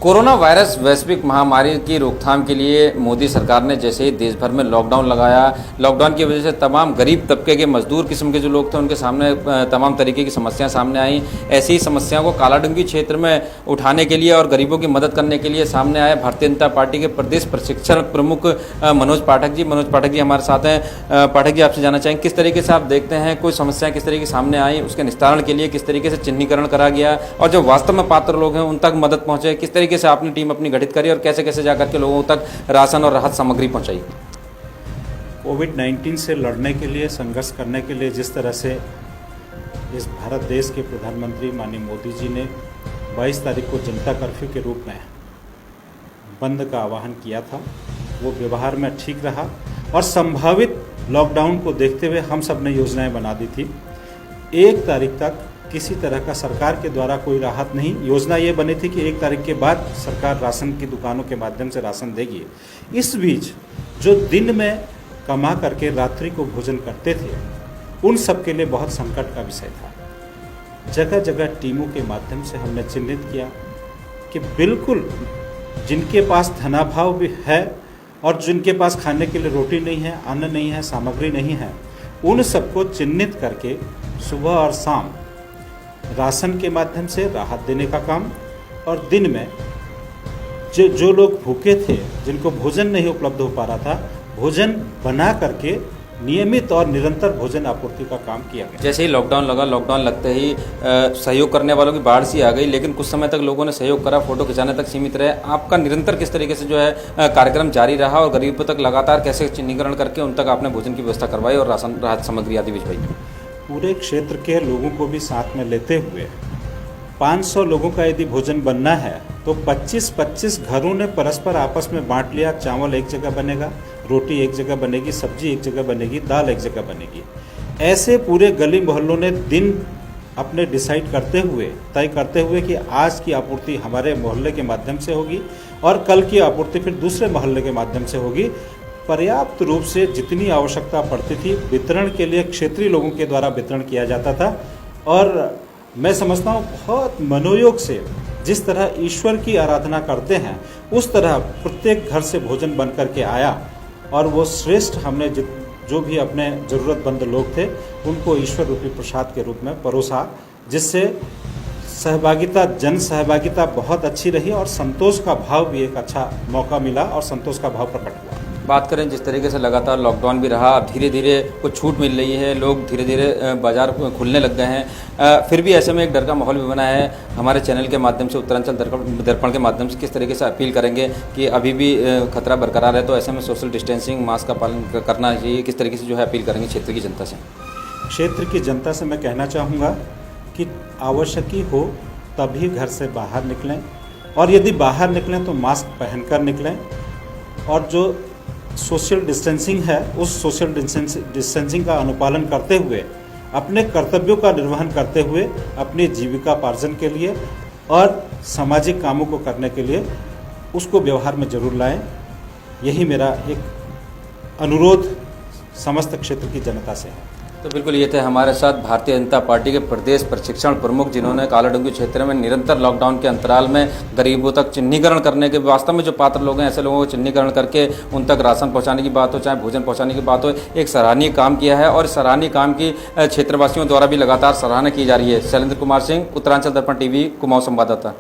Corona virus वैश्विक महामारी की रोकथाम के लिए मोदी सरकार ने जैसे ही देश भर में लॉकडाउन लगाया, लॉकडाउन की वजह से तमाम गरीब तबके के मजदूर किस्म के जो लोग थे उनके सामने तमाम तरीके की समस्याएं सामने आई। ऐसी ही समस्याओं को कालाडूंगी क्षेत्र में उठाने के लिए और गरीबों की मदद करने के लिए सामने आए भारतीय जनता पार्टी के प्रदेश प्रशिक्षण प्रमुख मनोज पाठक जी। मनोज पाठक जी हमारे साथ हैं। पाठक जी, आपसे जानना चाहेंगे किस तरीके से आप देखते हैं कोई समस्याएं किस तरीके सामने आई, उसके निस्तारण के लिए किस तरीके से चिन्हीकरण करा गया और जो वास्तव में पात्र लोग हैं उन तक मदद पहुंचे, किस तरीके से आपने टीम अपनी गठित करी और कैसे कैसे जाकर के लोगों तक राशन और राहत सामग्री पहुंचाई? कोविड-19 से लड़ने के लिए, संघर्ष करने के लिए जिस तरह से इस भारत देश के प्रधानमंत्री माननीय मोदी जी ने 22 तारीख को जनता कर्फ्यू के रूप में बंद का आह्वान किया था, वो व्यवहार में ठीक रहा और संभावित लॉकडाउन को देखते हुए हम सब ने योजनाएं बना दी थी। 1 तारीख तक किसी तरह का सरकार के द्वारा कोई राहत नहीं। योजना ये बनी थी कि 1 तारीख के बाद सरकार राशन की दुकानों के माध्यम से राशन देगी। इस बीच जो दिन में कमा करके रात्रि को भोजन करते थे उन सब के लिए बहुत संकट का विषय था। जगह जगह टीमों के माध्यम से हमने चिन्हित किया कि बिल्कुल जिनके पास धनाभाव भी है और जिनके पास खाने के लिए रोटी नहीं है, अन्न नहीं है, सामग्री नहीं है, उन सबको चिन्हित करके सुबह और शाम राशन के माध्यम से राहत देने का काम और दिन में जो लोग भूखे थे, जिनको भोजन नहीं उपलब्ध हो पा रहा था, भोजन बना करके नियमित और निरंतर भोजन आपूर्ति का काम किया गया। जैसे ही लॉकडाउन लगा, लॉकडाउन लगते ही सहयोग करने वालों की बाढ़ सी आ गई, लेकिन कुछ समय तक लोगों ने सहयोग करा, फोटो खिंचाने तक सीमित रहे। आपका निरंतर किस तरीके से जो है कार्यक्रम जारी रहा और गरीबों तक लगातार कैसे चिन्हीकरण करके उन तक आपने भोजन की व्यवस्था करवाई और राशन राहत सामग्री आदि भिजवाई? पूरे क्षेत्र के लोगों को भी साथ में लेते हुए 500 लोगों का यदि भोजन बनना है तो 25-25 घरों ने परस्पर आपस में बांट लिया। चावल एक जगह बनेगा, रोटी एक जगह बनेगी, सब्जी एक जगह बनेगी, दाल एक जगह बनेगी। ऐसे पूरे गली मोहल्लों ने दिन अपने डिसाइड करते हुए, तय करते हुए कि आज की आपूर्ति हमारे मोहल्ले के माध्यम से होगी और कल की आपूर्ति फिर दूसरे मोहल्ले के माध्यम से होगी। पर्याप्त रूप से जितनी आवश्यकता पड़ती थी वितरण के लिए क्षेत्रीय लोगों के द्वारा वितरण किया जाता था और मैं समझता हूँ बहुत मनोयोग से जिस तरह ईश्वर की आराधना करते हैं उस तरह प्रत्येक घर से भोजन बन करके आया और वो श्रेष्ठ हमने जो भी अपने ज़रूरतमंद लोग थे उनको ईश्वर रूपी प्रसाद के रूप में परोसा, जिससे सहभागिता, जन सहभागिता बहुत अच्छी रही और संतोष का भाव भी एक अच्छा मौका मिला और संतोष का भाव प्रकट हुआ। बात करें जिस तरीके से लगातार लॉकडाउन भी रहा, अब धीरे धीरे कुछ छूट मिल रही है, लोग धीरे धीरे बाजार खुलने लग गए हैं, फिर भी ऐसे में एक डर का माहौल भी बना है। हमारे चैनल के माध्यम से, उत्तरांचल दर्पण के माध्यम से किस तरीके से अपील करेंगे कि अभी भी खतरा बरकरार है, तो ऐसे में सोशल डिस्टेंसिंग, मास्क का पालन करना चाहिए, किस तरीके से जो है अपील करेंगे क्षेत्र की जनता से? क्षेत्र की जनता से मैं कहना चाहूँगा कि आवश्यक ही हो तभी घर से बाहर निकलें और यदि बाहर निकलें तो मास्क पहनकर निकलें और जो सोशल डिस्टेंसिंग है उस सोशल डिस्टेंसिंग का अनुपालन करते हुए अपने कर्तव्यों का निर्वहन करते हुए अपनी जीविकापार्जन के लिए और सामाजिक कामों को करने के लिए उसको व्यवहार में जरूर लाएं। यही मेरा एक अनुरोध समस्त क्षेत्र की जनता से है। तो बिल्कुल ये थे हमारे साथ भारतीय जनता पार्टी के प्रदेश प्रशिक्षण प्रमुख, जिन्होंने कालाडूंगी क्षेत्र में निरंतर लॉकडाउन के अंतराल में गरीबों तक चिन्हीकरण करने के, वास्तव में जो पात्र लोग हैं ऐसे लोगों को चिन्हीकरण करके उन तक राशन पहुंचाने की बात हो, चाहे भोजन पहुंचाने की बात हो, एक सराहनीय काम किया है और सराहनीय काम की क्षेत्रवासियों द्वारा भी लगातार सराहना की जा रही है। शैलेंद्र कुमार सिंह, उत्तरांचल दर्पण टीवी, कुमाऊं संवाददाता।